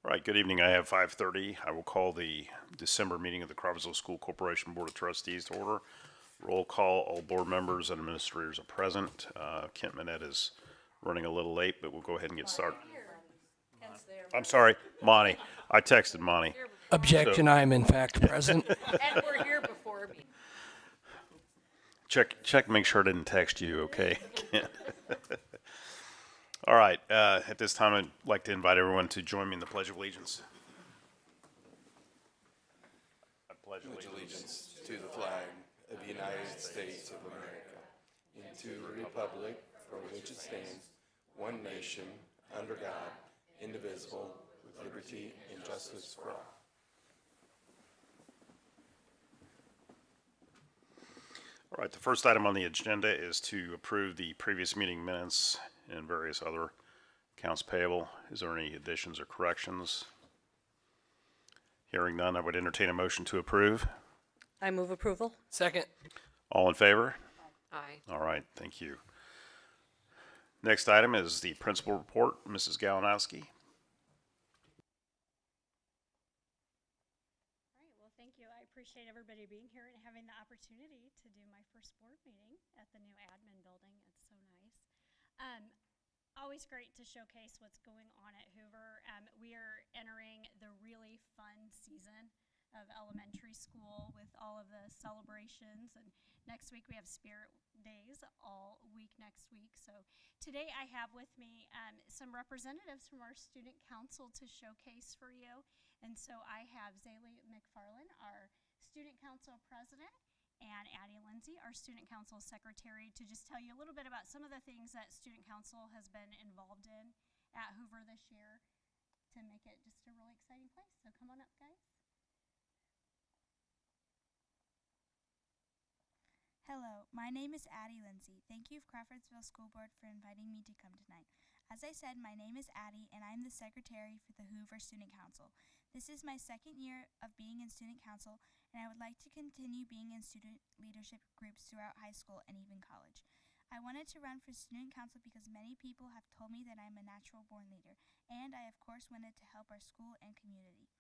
All right, good evening. I have 5:30. I will call the December meeting of the Crawfordsville School Corporation Board of Trustees to order. Roll call, all board members and administrators are present. Kent Manette is running a little late, but we'll go ahead and get started. I'm sorry, Monty. I texted Monty. Objection, I am in fact present. And we're here before me. Check, make sure I didn't text you, okay? Kent. All right, at this time, I'd like to invite everyone to join me in the Pledge of Allegiance. I pledge Allegiance to the flag of the United States of America and to the republic for which it stands, one nation, under God, indivisible, with liberty and justice for all. All right, the first item on the agenda is to approve the previous meeting minutes and various other accounts payable. Is there any additions or corrections? Hearing none, I would entertain a motion to approve. I move approval. Second. All in favor? Aye. All right, thank you. Next item is the principal report. Mrs. Galanowski. All right, well, thank you. I appreciate everybody being here and having the opportunity to do my first board meeting at the new admin building. It's so nice. Always great to showcase what's going on at Hoover. We are entering the really fun season of elementary school with all of the celebrations, and next week we have Spirit Days all week next week. So today I have with me some representatives from our student council to showcase for you. And so I have Zaylee McFarland, our student council president, and Addie Lindsay, our student council secretary, to just tell you a little bit about some of the things that student council has been involved in at Hoover this year to make it just a really exciting place. So come on up, guys. Hello, my name is Addie Lindsay. Thank you, Crawfordsville School Board, for inviting me to come tonight. As I said, my name is Addie, and I'm the secretary for the Hoover Student Council. This is my second year of being in student council, and I would like to continue being in student leadership groups throughout high school and even college. I wanted to run for student council because many people have told me that I'm a natural-born leader, and I of course wanted to help our school and community.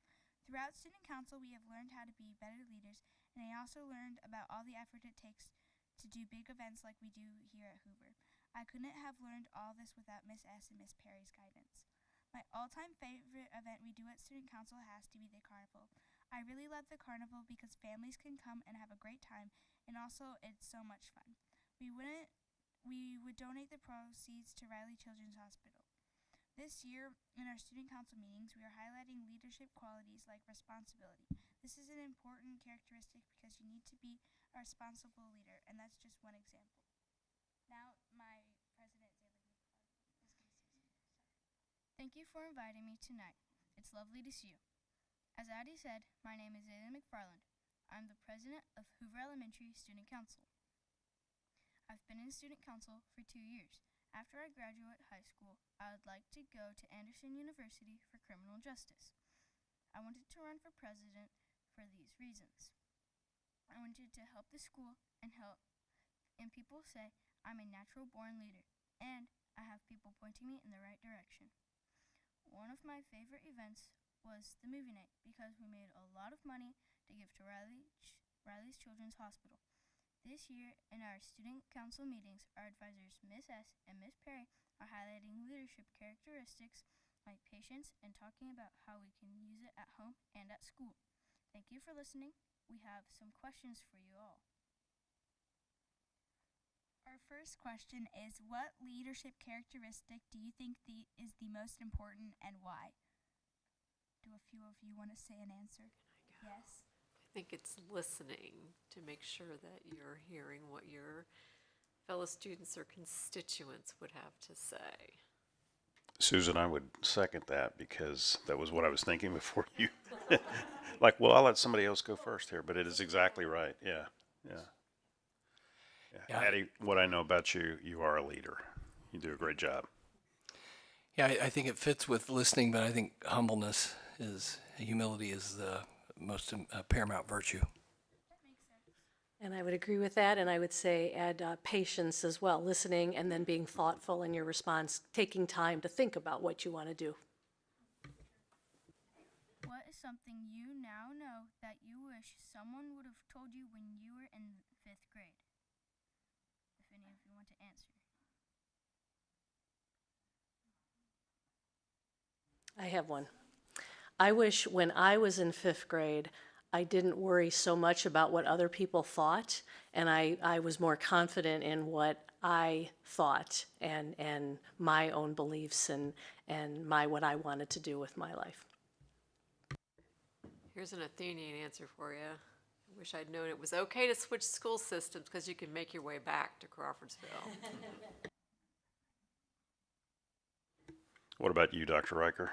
Throughout student council, we have learned how to be better leaders, and I also learned about all the effort it takes to do big events like we do here at Hoover. I couldn't have learned all this without Miss S and Miss Perry's guidance. My all-time favorite event we do at student council has to be the carnival. I really love the carnival because families can come and have a great time, and also it's so much fun. We would donate the proceeds to Riley Children's Hospital. This year, in our student council meetings, we are highlighting leadership qualities like responsibility. This is an important characteristic because you need to be a responsible leader, and that's just one example. Now, my president, Zaylee McFarland, is going to say something. Thank you for inviting me tonight. It's lovely to see you. As Addie said, my name is Zaylee McFarland. I'm the president of Hoover Elementary Student Council. I've been in student council for 2 years. After I graduate high school, I would like to go to Anderson University for criminal justice. I wanted to run for president for these reasons. I wanted to help the school and people say I'm a natural-born leader, and I have people pointing me in the right direction. One of my favorite events was the movie night because we made a lot of money to give to Riley's Children's Hospital. This year, in our student council meetings, our advisors, Miss S and Miss Perry, are highlighting leadership characteristics like patience and talking about how we can use it at home and at school. Thank you for listening. We have some questions for you all. Our first question is, what leadership characteristic do you think is the most important and why? Do a few of you want to say an answer? Yes. I think it's listening to make sure that you're hearing what your fellow students or constituents would have to say. Susan, I would second that because that was what I was thinking before you. Like, well, I'll let somebody else go first here, but it is exactly right. Yeah. Addie, what I know about you, you are a leader. You do a great job. Yeah, I think it fits with listening, but I think humility is the most paramount virtue. That makes sense. And I would agree with that, and I would say add patience as well, listening and then being thoughtful in your response, taking time to think about what you want to do. something you now know that you wish someone would have told you when you were in 5th grade? If any of you want to answer. I have one. I wish when I was in 5th grade, I didn't worry so much about what other people thought, and I was more confident in what I thought and my own beliefs and what I wanted to do with my life. Here's an Athenian answer for you. I wish I'd known it was okay to switch school systems because you can make your way back to Crawfordsville. What about you, Dr. Riker?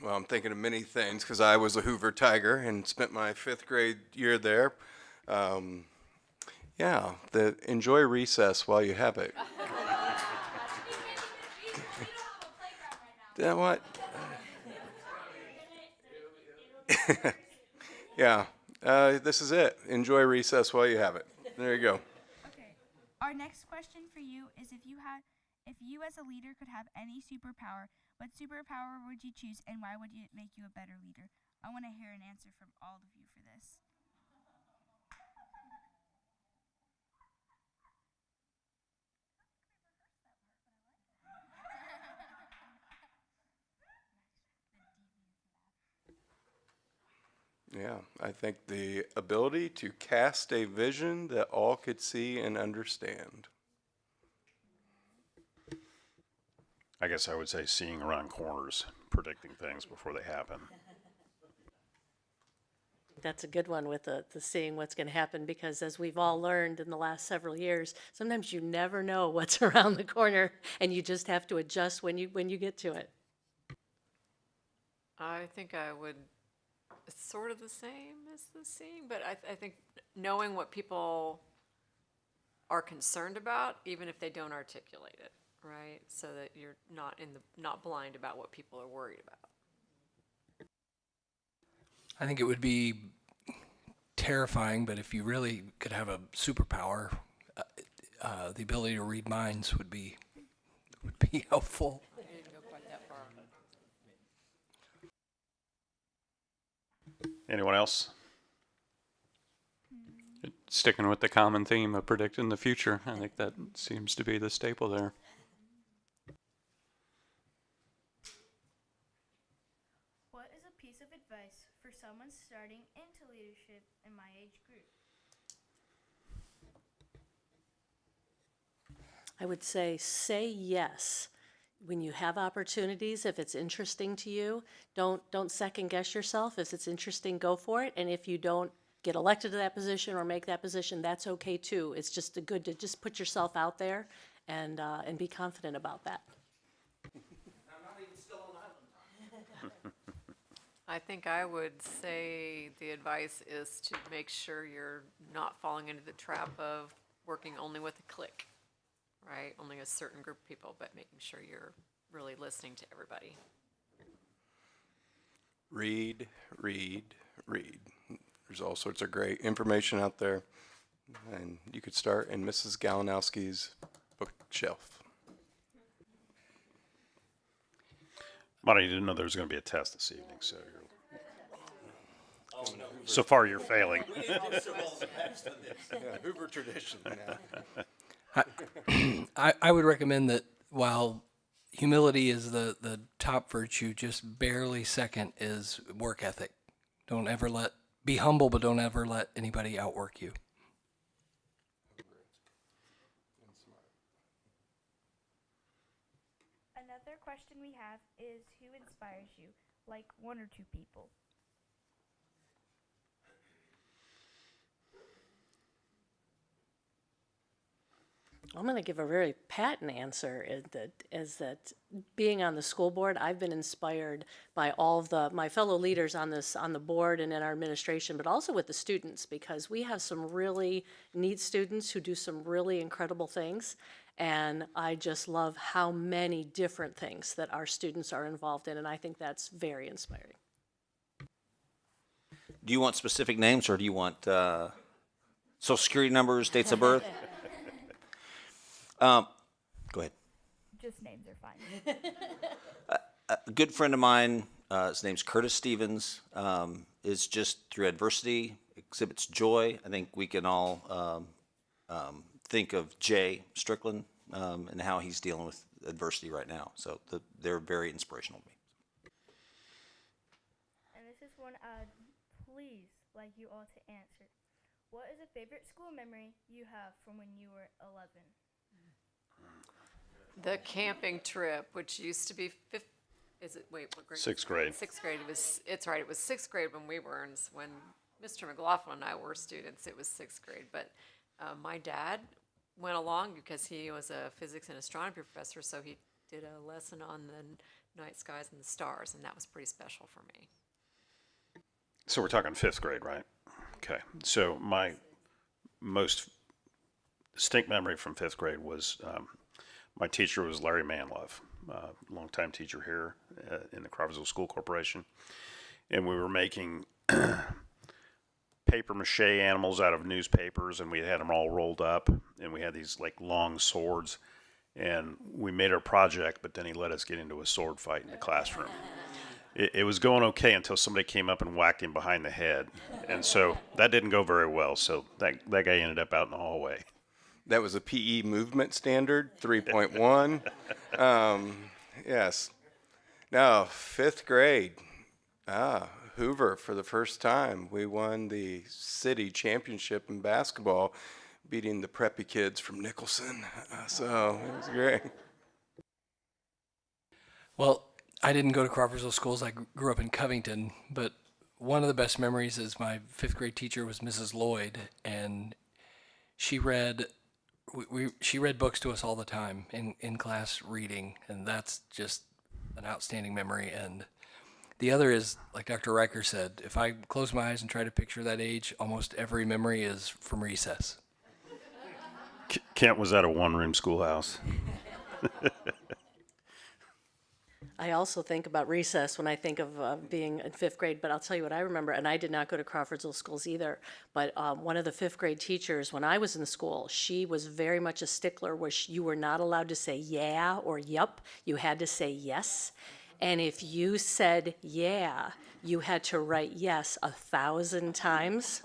Well, I'm thinking of many things because I was a Hoover Tiger and spent my 5th grade year there. Yeah, enjoy recess while you have it. Yeah, what? Yeah, this is it. Enjoy recess while you have it. There you go. Okay. Our next question for you is if you as a leader could have any superpower, what superpower would you choose and why would it make you a better leader? I want to hear an answer from all of you for this. Yeah, I think the ability to cast a vision that all could see and understand. I guess I would say seeing around corners, predicting things before they happen. That's a good one with the seeing what's going to happen, because as we've all learned in the last several years, sometimes you never know what's around the corner and you just have to adjust when you get to it. I think I would, it's sort of the same as the seeing, but I think knowing what people are concerned about, even if they don't articulate it, right? So that you're not blind about what people are worried about. I think it would be terrifying, but if you really could have a superpower, the ability to read minds would be helpful. I didn't go quite that far. Anyone else? Sticking with the common theme of predicting the future, I think that seems to be the staple there. What is a piece of advice for someone starting into leadership in my age group? I would say yes. When you have opportunities, if it's interesting to you, don't second guess yourself. If it's interesting, go for it. And if you don't get elected to that position or make that position, that's okay too. It's just good to just put yourself out there and be confident about that. I think I would say the advice is to make sure you're not falling into the trap of working only with a clique, right? Only a certain group of people, but making sure you're really listening to everybody. Read, read, read. There's all sorts of great information out there. And you could start in Mrs. Galanowski's bookshelf. Monty, you didn't know there was going to be a test this evening, so so far you're failing. Yeah, Hoover tradition. Yeah. I would recommend that while humility is the top virtue, just barely second is work ethic. Don't ever be humble, but don't ever let anybody outwork you. Another question we have is who inspires you, like one or two people? I'm going to give a very patent answer, is that being on the school board, I've been inspired by all of my fellow leaders on the board and in our administration, but also with the students, because we have some really neat students who do some really incredible things, and I just love how many different things that our students are involved in, and I think that's very inspiring. Do you want specific names, or do you want social security numbers, dates of birth? Go ahead. Just names are fine. A good friend of mine his name's Curtis Stevens, is just through adversity, exhibits joy. I think we can all think of Jay Strickland and how he's dealing with adversity right now. So they're very inspirational to me. And this is one I'd please like you all to answer. What is a favorite school memory you have from when you were 11? The camping trip, which used to be what grade? Sixth grade. Sixth grade. It's right. It was sixth grade when we were when Mr. McLaughlin and I were students. It was sixth grade, but my dad went along because he was a physics and astronomy professor, so he did a lesson on the night skies and the stars, and that was pretty special for me. So we're talking fifth grade, right? Okay. So my most distinct memory from fifth grade was my teacher was Larry Manlove, longtime teacher here in the Crawfordsville School Corporation, and we were making paper mache animals out of newspapers, and we had them all rolled up, and we had these like long swords, and we made our project, but then he let us get into a sword fight in the classroom. It was going okay until somebody came up and whacked him behind the head, and so that didn't go very well. So that guy ended up out in the hallway. That was a PE movement standard, 3.1. Yes. Now, fifth grade. Hoover, for the first time, we won the city championship in basketball, beating the preppy kids from Nicholson. So it was great. Well, I didn't go to Crawfordsville schools. I grew up in Covington, but one of the best memories is my fifth grade teacher was Mrs. Lloyd, and she read she read books to us all the time in class reading, and that's just an outstanding memory. And the other is, like Dr. Riker said, if I close my eyes and try to picture that age, almost every memory is from recess. Kent was at a one-room schoolhouse. I also think about recess when I think of being in fifth grade, but I'll tell you what I remember, and I did not go to Crawfordsville schools either, but one of the fifth grade teachers, when I was in school, she was very much a stickler where you were not allowed to say yeah or yup, you had to say yes. And if you said yeah, you had to write yes 1,000 times.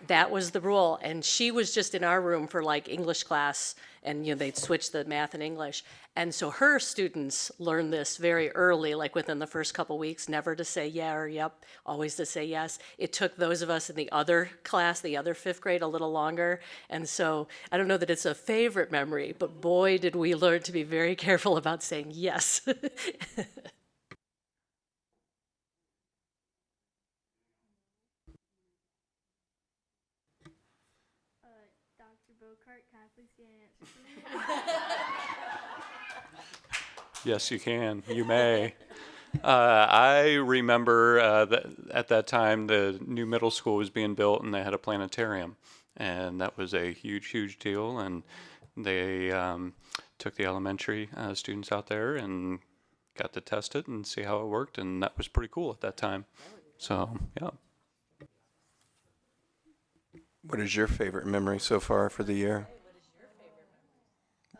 That was the rule. And she was just in our room for like English class, and they'd switch the math and English. And so her students learned this very early, like within the first couple weeks, never to say yeah or yup, always to say yes. It took those of us in the other class, the other fifth grade, a little longer. And so I don't know that it's a favorite memory, but boy, did we learn to be very careful about saying yes. Dr. Bocart, can I please get an answer from you? Yes, you can. You may. I remember that at that time the new middle school was being built, and they had a planetarium, and that was a huge, huge deal. And they took the elementary students out there and got to test it and see how it worked, and that was pretty cool at that time. So, yeah. What is your favorite memory so far for the year?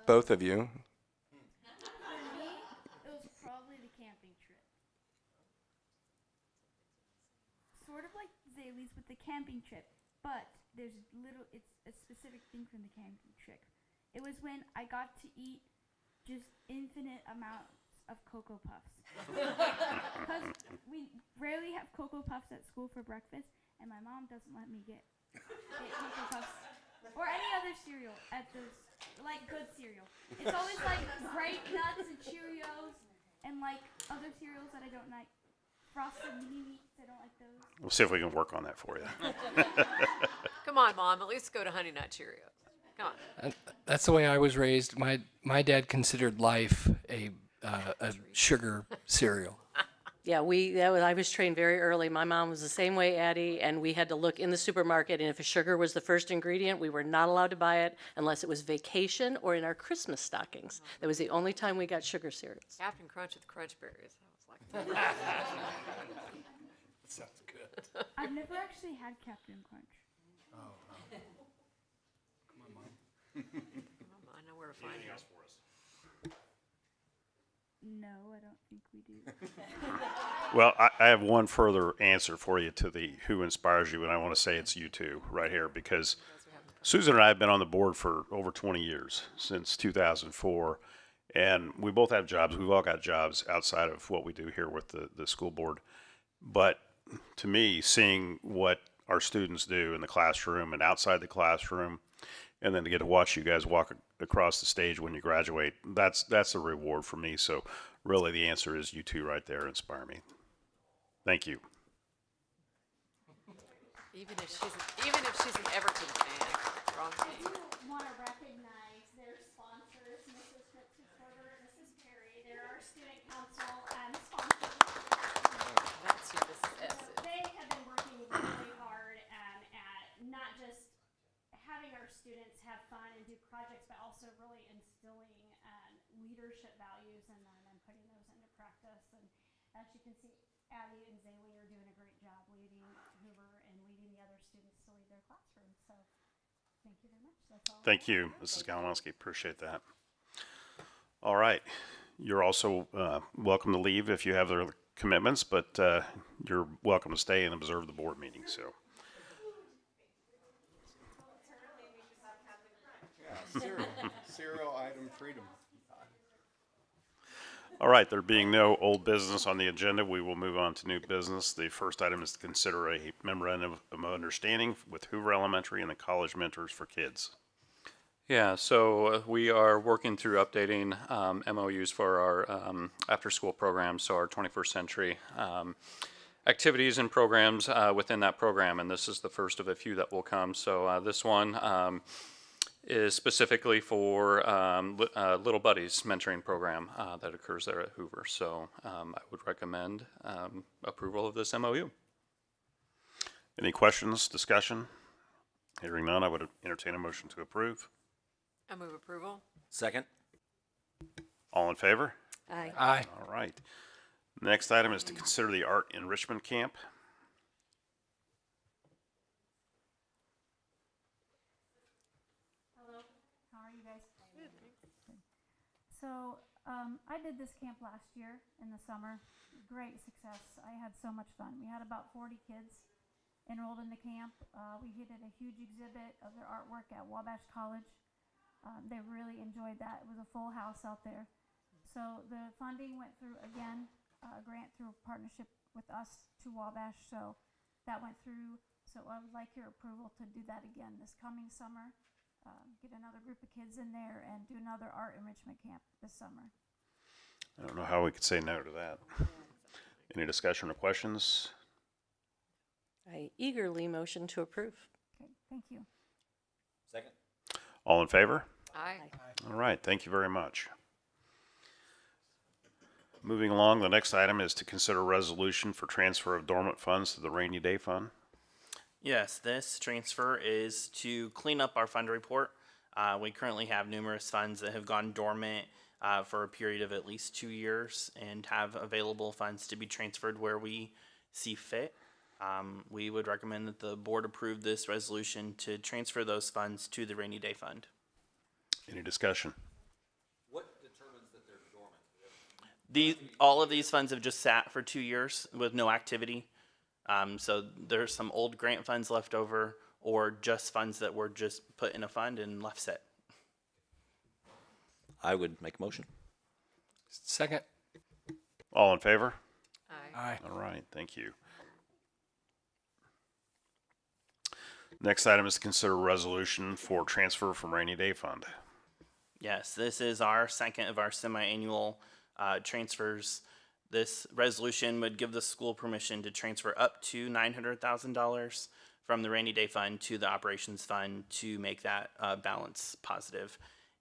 Both of you. For me, it was probably the camping trip. Sort of like Zaylee's with the camping trip, but it's a specific thing from the camping trip. It was when I got to eat just infinite amounts of Cocoa Puffs. Because we rarely have Cocoa Puffs at school for breakfast, and my mom doesn't let me get Cocoa Puffs or any other cereal at like good cereal. It's always like Bright Nuts and Cheerios and like other cereals that I don't like. Frosted Mini Wheats, I don't like those. We'll see if we can work on that for you. Come on, Mom, at least go to Honey Nut Cheerios. Come on. That's the way I was raised. My dad considered life a sugar cereal. Yeah, I was trained very early. My mom was the same way, Addie, and we had to look in the supermarket, and if sugar was the first ingredient, we were not allowed to buy it unless it was vacation or in our Christmas stockings. That was the only time we got sugar cereals. Captain Crunch with Crunch Berries. I was like, Sounds good. I've never actually had Captain Crunch. I know where to find it. No, I don't think we do. Well, I have one further answer for you to the who inspires you, and I want to say it's you two right here, because Susan and I have been on the board for over 20 years, since 2004, and we both have jobs. We've all got jobs outside of what we do here with the school board. But to me, seeing what our students do in the classroom and outside the classroom, and then to get to watch you guys walk across the stage when you graduate, that's a reward for me. So really the answer is you two right there inspire me. Thank you. Even if she's an Everton fan, wrong team. Want to recognize their sponsors, Mrs. Schmidt-Porter, Mrs. Perry. They're our student council sponsors. That's who this is. They have been working really hard at not just having our students have fun and do projects, but also really instilling leadership values in them and putting those into practice. And as you can see, Abby and Zaylee are doing a great job leading Hoover and leading the other students to lead their classroom. So thank you very much. That's all. Thank you, Mrs. Galanowski. Appreciate that. All right. You're also welcome to leave if you have other commitments, but you're welcome to stay and observe the board meeting. So. Serial item freedom. All right, there being no old business on the agenda, we will move on to new business. The first item is to consider a memorandum of understanding with Hoover Elementary and the College Mentors for Kids. Yeah, so we are working through updating MOUs for our after-school programs, so our 21st century activities and programs within that program, and this is the first of a few that will come. So this one is specifically for Little Buddies mentoring program that occurs there at Hoover. So I would recommend approval of this MOU. Any questions, discussion? Hearing none, I would entertain a motion to approve. I move approval. Second? All in favor? Aye. Aye. All right. Next item is to consider the art enrichment camp. Hello, how are you guys? Good, thanks. So, I did this camp last year in the summer. Great success. I had so much fun. We had about 40 kids enrolled in the camp. We did a huge exhibit of their artwork at Wabash College. They really enjoyed that. It was a full house out there. So the funding went through, again, a grant through a partnership with us to Wabash. So that went through. So I would like your approval to do that again this coming summer. Get another group of kids in there and do another art enrichment camp this summer. I don't know how we could say no to that. Any discussion or questions? I eagerly motion to approve. Okay, thank you. Second? All in favor? Aye. All right, thank you very much. Moving along, the next item is to consider resolution for transfer of dormant funds to the rainy day fund. Yes, this transfer is to clean up our fund report. We currently have numerous funds that have gone dormant for a period of at least 2 years and have available funds to be transferred where we see fit. We would recommend that the board approve this resolution to transfer those funds to the rainy day fund. Any discussion? What determines that they're dormant? All of these funds have just sat for 2 years with no activity. So there's some old grant funds left over or just funds that were just put in a fund and left set. I would make a motion. Second. All in favor? Aye. Aye. All right, thank you. Next item is to consider resolution for transfer from rainy day fund. Yes, this is our second of our semi-annual transfers. This resolution would give the school permission to transfer up to $900,000 from the rainy day fund to the operations fund to make that balance positive.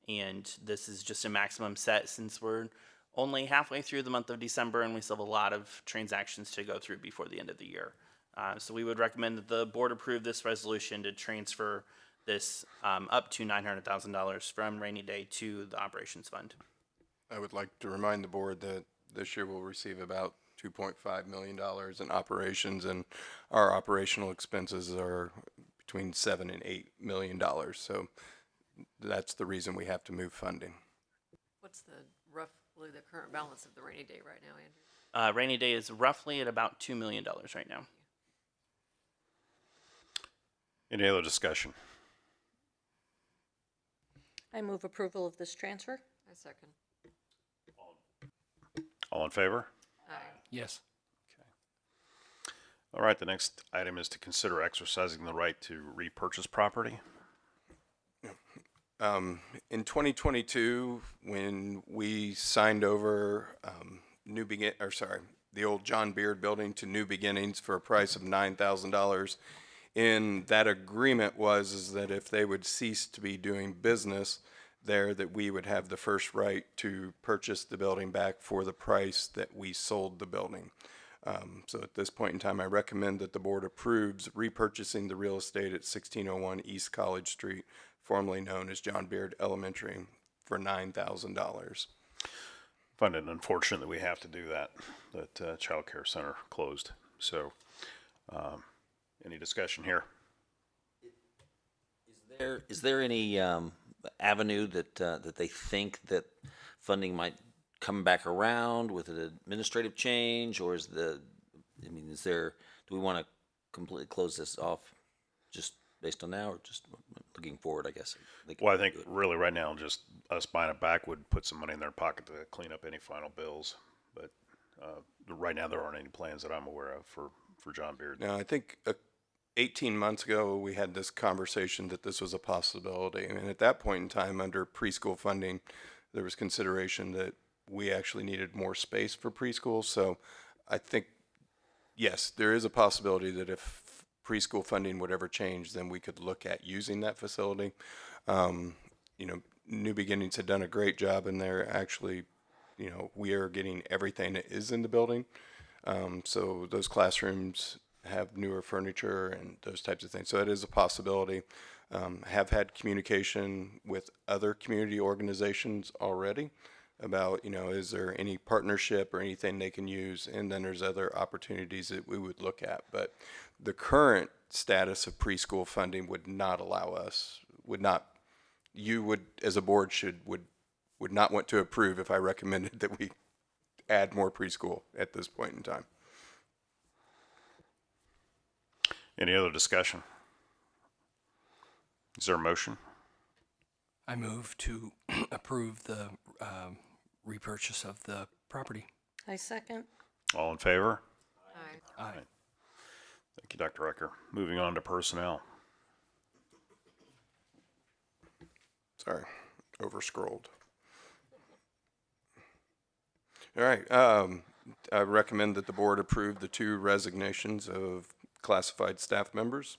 And this is just a maximum set since we're only halfway through the month of December and we still have a lot of transactions to go through before the end of the year. So we would recommend that the board approve this resolution to transfer this up to $900,000 from rainy day to the operations fund. I would like to remind the board that this year we'll receive about $2.5 million in operations, and our operational expenses are between $7 and $8 million. So that's the reason we have to move funding. What's the rough roughly the current balance of the rainy day right now, Andrew? Rainy day is roughly at about $2 million right now. Any other discussion? I move approval of this transfer. I second. All in favor? Aye. Yes. All right, the next item is to consider exercising the right to repurchase property. In 2022, when we signed over the old John Beard building to New Beginnings for a price of $9,000, in that agreement is that if they would cease to be doing business there, that we would have the first right to purchase the building back for the price that we sold the building. So at this point in time, I recommend that the board approves repurchasing the real estate at 1601 East College Street, formerly known as John Beard Elementary, for $9,000. Find it unfortunate that we have to do that child care center closed. So, any discussion here? Is there any avenue that they think that funding might come back around with an administrative change, or do we want to completely close this off just based on now, or just looking forward, I guess? Well, I think really right now, just us buying it back would put some money in their pocket to clean up any final bills. But right now, there aren't any plans that I'm aware of for John Beard. Now, I think 18 months ago, we had this conversation that this was a possibility. And at that point in time, under preschool funding, there was consideration that we actually needed more space for preschool. So I think, yes, there is a possibility that if preschool funding would ever change, then we could look at using that facility. New Beginnings had done a great job, and they're actually, we are getting everything that is in the building. So those classrooms have newer furniture and those types of things. So it is a possibility. Have had communication with other community organizations already about, is there any partnership or anything they can use? And then there's other opportunities that we would look at. But the current status of preschool funding would not allow us, you would, as a board, would not want to approve if I recommended that we add more preschool at this point in time. Any other discussion? Is there a motion? I move to approve the repurchase of the property. I second. All in favor? Aye. Aye. Thank you, Dr. Ecker. Moving on to personnel. Sorry, over-scrolled. All right, I recommend that the board approve the 2 resignations of classified staff members.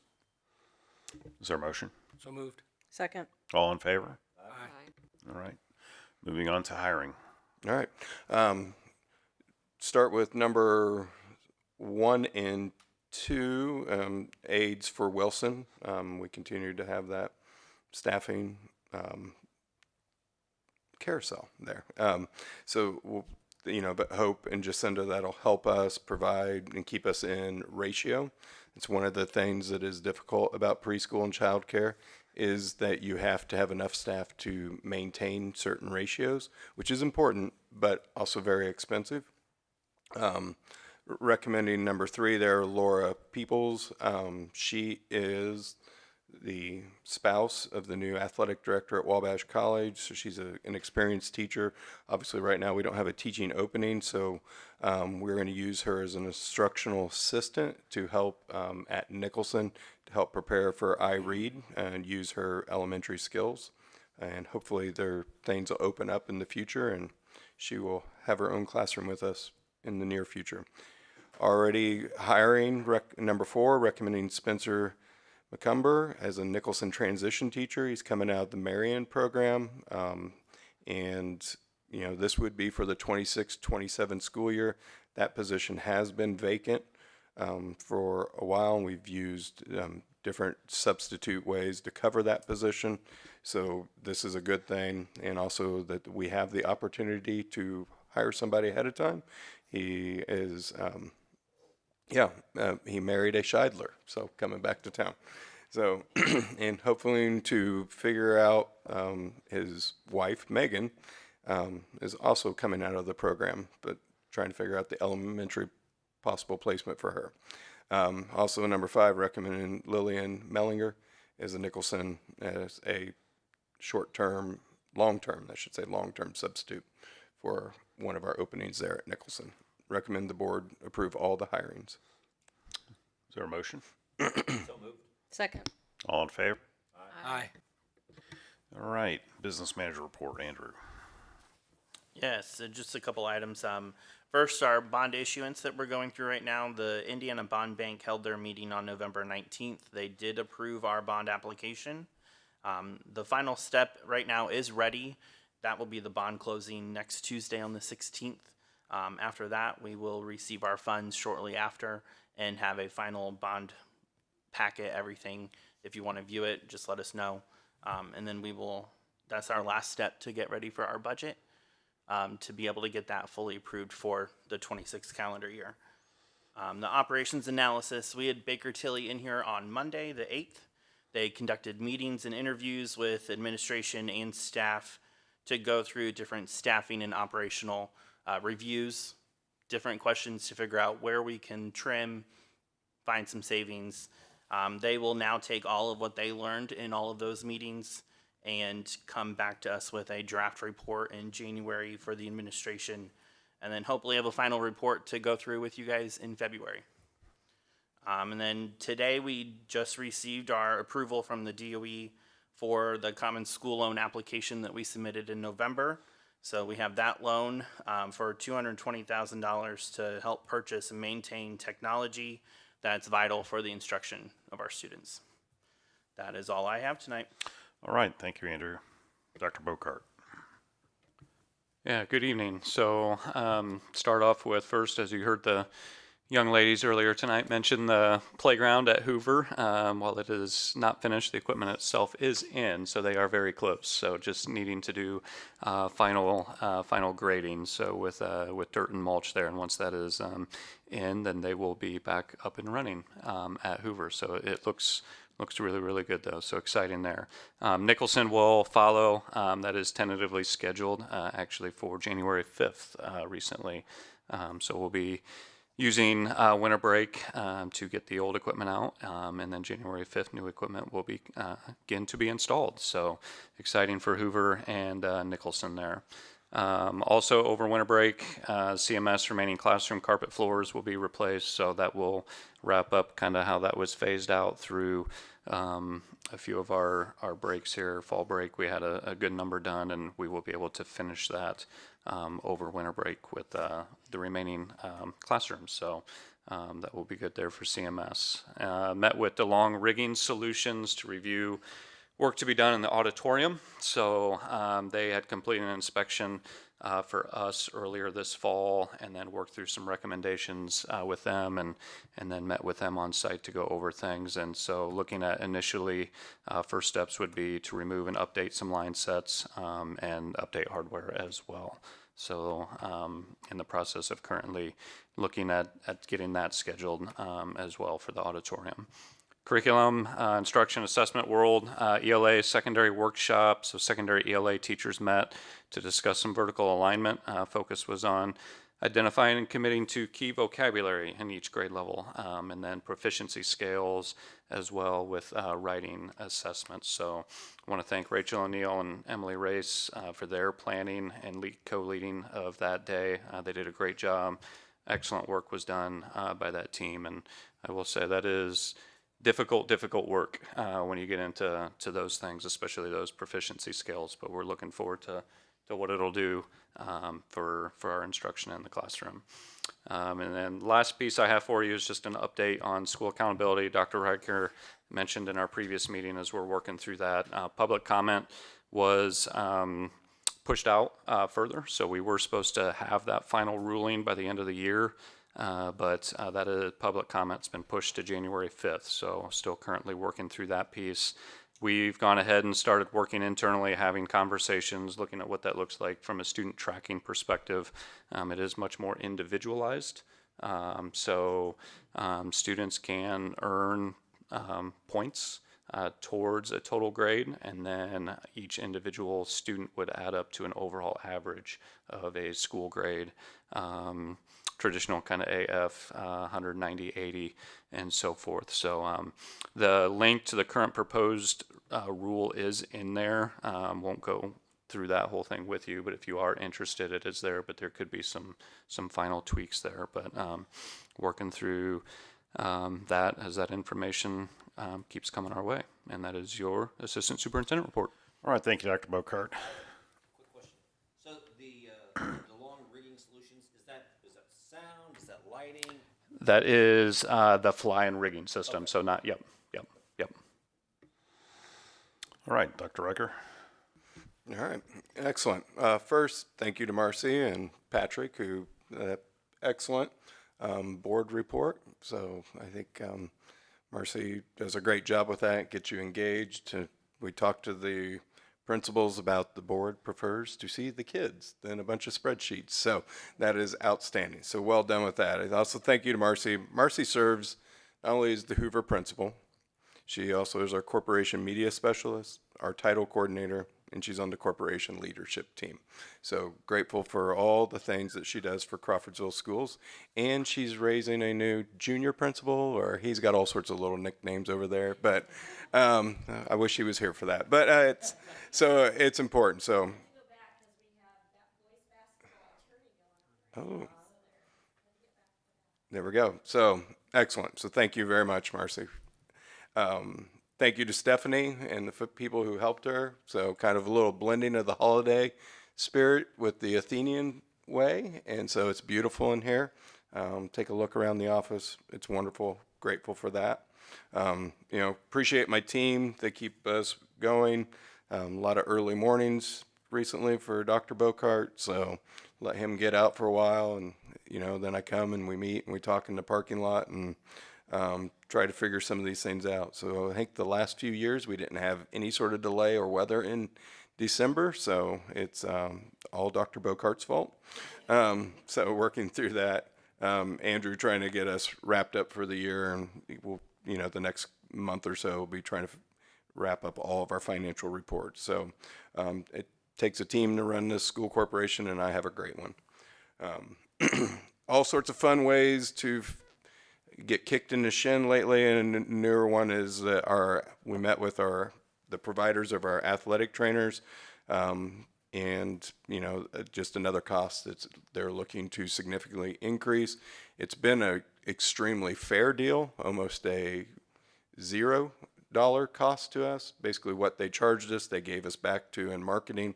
Is there a motion? So moved. Second. All in favor? Aye. All right. Moving on to hiring. All right, start with number 1 and 2, aides for Wilson. We continue to have that staffing carousel there. So we'll, but Hope and Jacinda, that'll help us provide and keep us in ratio. It's one of the things that is difficult about preschool and childcare is that you have to have enough staff to maintain certain ratios, which is important, but also very expensive. Recommending number 3 there, Laura Peoples. She is the spouse of the new athletic director at Wabash College, so she's an experienced teacher. Obviously, right now we don't have a teaching opening, so we're going to use her as an instructional assistant to help at Nicholson to help prepare for iRead and use her elementary skills. And hopefully, things will open up in the future, and she will have her own classroom with us in the near future. Already hiring, number 4, recommending Spencer McCumber as a Nicholson transition teacher. He's coming out of the Marion program, and this would be for the 26-27 school year. That position has been vacant for a while, and we've used different substitute ways to cover that position. So this is a good thing, and also that we have the opportunity to hire somebody ahead of time. He is he married a Scheidler, so coming back to town. So, and hopefully to figure out his wife, Megan, is also coming out of the program, but trying to figure out the elementary possible placement for her. Also, number 5, recommending Lillian Mellinger as a Nicholson as a long-term substitute for one of our openings there at Nicholson. Recommend the board approve all the hirings. Is there a motion? Second. All in favor? Aye. All right, business manager report, Andrew. Yes, so just a couple items. First, our bond issuance that we're going through right now. The Indiana Bond Bank held their meeting on November 19th. They did approve our bond application. The final step right now is ready. That will be the bond closing next Tuesday on the 16th. After that, we will receive our funds shortly after and have a final bond packet, everything. If you want to view it, just let us know. And then that's our last step to get ready for our budget, to be able to get that fully approved for the 26th calendar year. The operations analysis, we had Baker Tilly in here on Monday, the 8th. They conducted meetings and interviews with administration and staff to go through different staffing and operational reviews, different questions to figure out where we can trim, find some savings. They will now take all of what they learned in all of those meetings and come back to us with a draft report in January for the administration, and then hopefully have a final report to go through with you guys in February. And then today we just received our approval from the DOE for the common school loan application that we submitted in November. So we have that loan for $220,000 to help purchase and maintain technology that's vital for the instruction of our students. That is all I have tonight. All right, thank you, Andrew. Dr. Bocart. Yeah, good evening. So start off with first, as you heard the young ladies earlier tonight mention the playground at Hoover. While it is not finished, the equipment itself is in, so they are very close. So just needing to do final grading. So with dirt and mulch there, and once that is in, then they will be back up and running at Hoover. So it looks really, really good, though, so exciting there. Nicholson will follow. That is tentatively scheduled, actually, for January 5th recently. So we'll be using winter break to get the old equipment out, and then January 5th, new equipment will begin to be installed. So exciting for Hoover and Nicholson there. Also over winter break, CMS remaining classroom carpet floors will be replaced, so that will wrap up kind of how that was phased out through a few of our breaks here. Fall break, we had a good number done, and we will be able to finish that over winter break with the remaining classrooms. So that will be good there for CMS. Met with DeLong Rigging Solutions to review work to be done in the auditorium. So they had completed an inspection for us earlier this fall, and then worked through some recommendations with them, and then met with them on site to go over things. And so looking at initially, first steps would be to remove and update some line sets and update hardware as well. So in the process of currently looking at getting that scheduled as well for the auditorium. Curriculum, instruction assessment world, ELA secondary workshop. So secondary ELA teachers met to discuss some vertical alignment. Focus was on identifying and committing to key vocabulary in each grade level, and then proficiency scales as well with writing assessments. So I want to thank Rachel O'Neill and Emily Race for their planning and co-leading of that day. They did a great job. Excellent work was done by that team, and I will say that is difficult work when you get into those things, especially those proficiency skills. But we're looking forward to what it'll do for our instruction in the classroom. And then last piece I have for you is just an update on school accountability. Dr. Riker mentioned in our previous meeting as we're working through that. Public comment was pushed out further, so we were supposed to have that final ruling by the end of the year. But that public comment's been pushed to January 5th, so still currently working through that piece. We've gone ahead and started working internally, having conversations, looking at what that looks like from a student tracking perspective. It is much more individualized, so students can earn points towards a total grade, and then each individual student would add up to an overall average of a school grade. Traditional kind of AF, 190, 80, and so forth. So the link to the current proposed rule is in there. Won't go through that whole thing with you, but if you are interested, it is there, but there could be some final tweaks there. But working through that as that information keeps coming our way. And that is your Assistant Superintendent report. All right, thank you, Dr. Bocart. Quick question. So the long reading solutions, is that sound, is that lighting? That is the fly and rigging system. Okay. So not, yep. All right, Dr. Riker. All right, excellent. First, thank you to Marcy and Patrick, who excellent board report. So I think Marcy does a great job with that, gets you engaged. We talked to the principals about the board prefers to see the kids than a bunch of spreadsheets. So that is outstanding. So well done with that. I also thank you to Marcy. Marcy serves not only as the Hoover principal, she also is our corporation media specialist, our title coordinator, and she's on the corporation leadership team. So grateful for all the things that she does for Crawfordsville schools. And she's raising a new junior principal, or he's got all sorts of little nicknames over there, but I wish he was here for that. But it's important. So, oh, there we go. So excellent. So thank you very much, Marcy. Thank you to Stephanie and the people who helped her. So kind of a little blending of the holiday spirit with the Athenian way. And so it's beautiful in here. Take a look around the office. It's wonderful. Grateful for that. Appreciate my team. They keep us going. A lot of early mornings recently for Dr. Bocart. So let him get out for a while. And, then I come and we meet and we talk in the parking lot and try to figure some of these things out. So I think the last few years we didn't have any sort of delay or weather in December, so it's all Dr. Bocart's fault. So working through that, Andrew trying to get us wrapped up for the year, and we'll, the next month or so we'll be trying to wrap up all of our financial reports. So it takes a team to run this school corporation, and I have a great one. All sorts of fun ways to get kicked in the shin lately, and a newer one is that we met with the providers of our athletic trainers, and just another cost that they're looking to significantly increase. It's been a extremely fair deal, almost a $0 cost to us. Basically what they charged us, they gave us back to in marketing.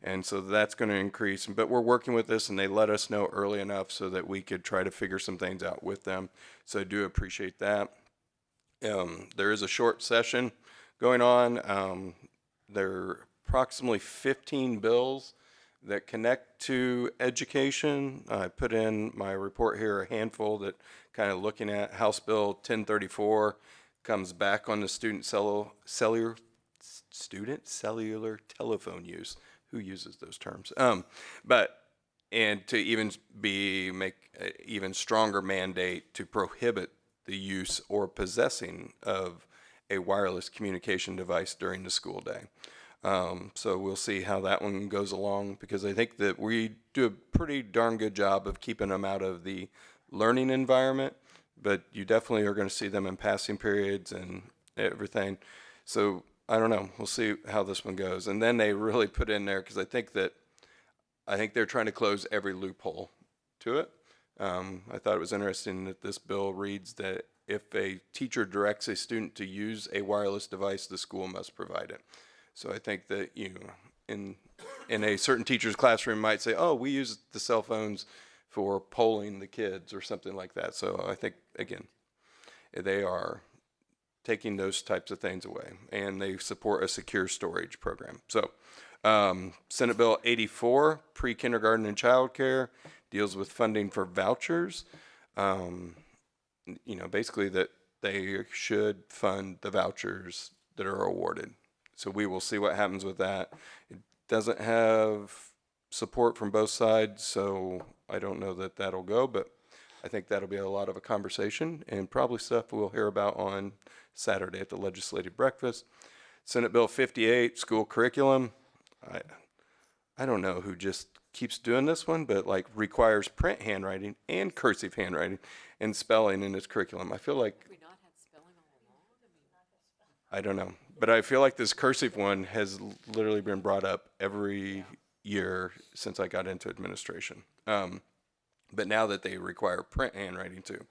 And so that's going to increase, but we're working with this, and they let us know early enough so that we could try to figure some things out with them. So I do appreciate that. There is a short session going on. There are approximately 15 bills that connect to education. I put in my report here a handful that kind of looking at House Bill 1034 comes back on the student cellular telephone use. Who uses those terms? And to even make an even stronger mandate to prohibit the use or possessing of a wireless communication device during the school day. So we'll see how that one goes along, because I think that we do a pretty darn good job of keeping them out of the learning environment, but you definitely are going to see them in passing periods and everything. So I don't know. We'll see how this one goes. And then they really put in there, because I think they're trying to close every loophole to it. I thought it was interesting that this bill reads that if a teacher directs a student to use a wireless device, the school must provide it. So I think that in a certain teacher's classroom might say, oh, we use the cell phones for polling the kids or something like that. So I think, again, they are taking those types of things away, and they support a secure storage program. So Senate Bill 84, pre-kindergarten and childcare, deals with funding for vouchers. Basically that they should fund the vouchers that are awarded. So we will see what happens with that. It doesn't have support from both sides, so I don't know that that'll go, but I think that'll be a lot of a conversation and probably stuff we'll hear about on Saturday at the legislative breakfast. Senate Bill 58, school curriculum. I don't know who just keeps doing this one, but like requires print handwriting and cursive handwriting and spelling in its curriculum. I feel like, We not had spelling all along? I don't know, but I feel like this cursive one has literally been brought up every year since I got into administration. But now that they require print handwriting too.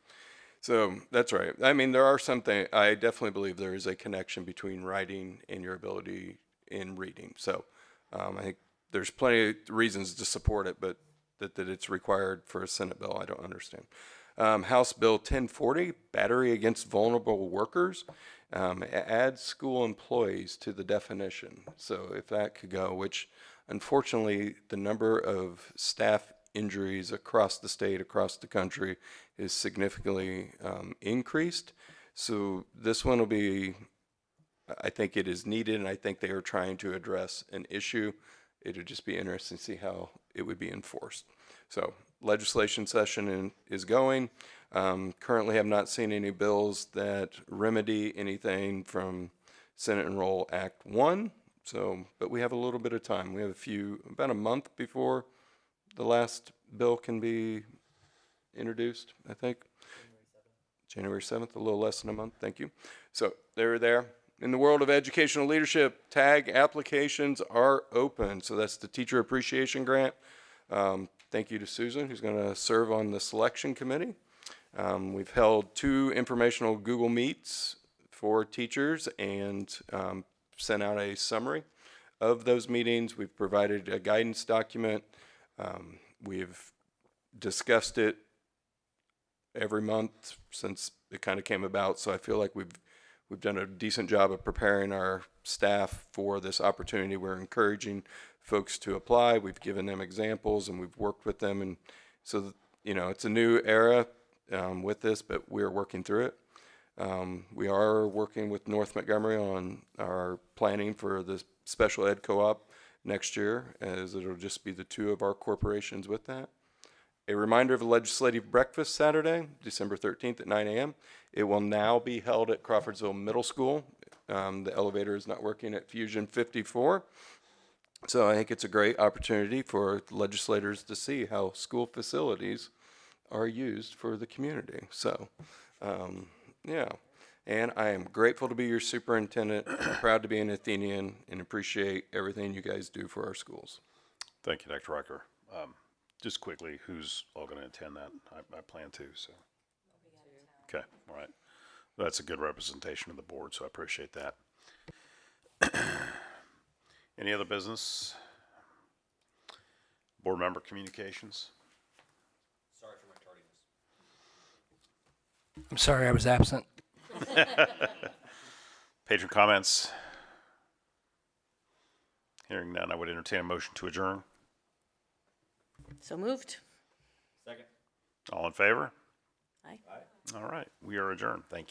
So that's right. I mean, there are some things, I definitely believe there is a connection between writing and your ability in reading. So I think there's plenty of reasons to support it, but that it's required for a Senate bill, I don't understand. House Bill 1040, Battery Against Vulnerable Workers, adds school employees to the definition. So if that could go, which unfortunately the number of staff injuries across the state, across the country is significantly increased. So this one will be, I think it is needed, and I think they are trying to address an issue. It would just be interesting to see how it would be enforced. So legislation session is going. Currently have not seen any bills that remedy anything from Senate Enroll Act 1. So, but we have a little bit of time. We have about a month before the last bill can be introduced, I think. January 7th, a little less than a month. Thank you. So they're there. In the world of educational leadership, TAG applications are open. So that's the Teacher Appreciation Grant. Thank you to Susan, who's going to serve on the selection committee. We've held 2 informational Google Meets for teachers and sent out a summary of those meetings. We've provided a guidance document. We've discussed it every month since it kind of came about. So I feel like we've done a decent job of preparing our staff for this opportunity. We're encouraging folks to apply. We've given them examples and we've worked with them. And so, you know, it's a new era with this, but we're working through it. We are working with North Montgomery on our planning for the special ed co-op next year, as it'll just be the 2 of our corporations with that. A reminder of a legislative breakfast Saturday, December 13th at 9 a.m. It will now be held at Crawfordsville Middle School. The elevator is not working at Fusion 54. So I think it's a great opportunity for legislators to see how school facilities are used for the community. So, yeah. And I am grateful to be your superintendent, proud to be an Athenian, and appreciate everything you guys do for our schools. Thank you, Dr. Riker. Just quickly, who's all going to attend that? I plan to, so. Okay, all right. That's a good representation of the board, so I appreciate that. Any other business? Board member communications? Sorry for my tardiness. I'm sorry I was absent. Patron comments? Hearing none, I would entertain a motion to adjourn. So moved. Second. All in favor? Aye. All right, we are adjourned. Thank you.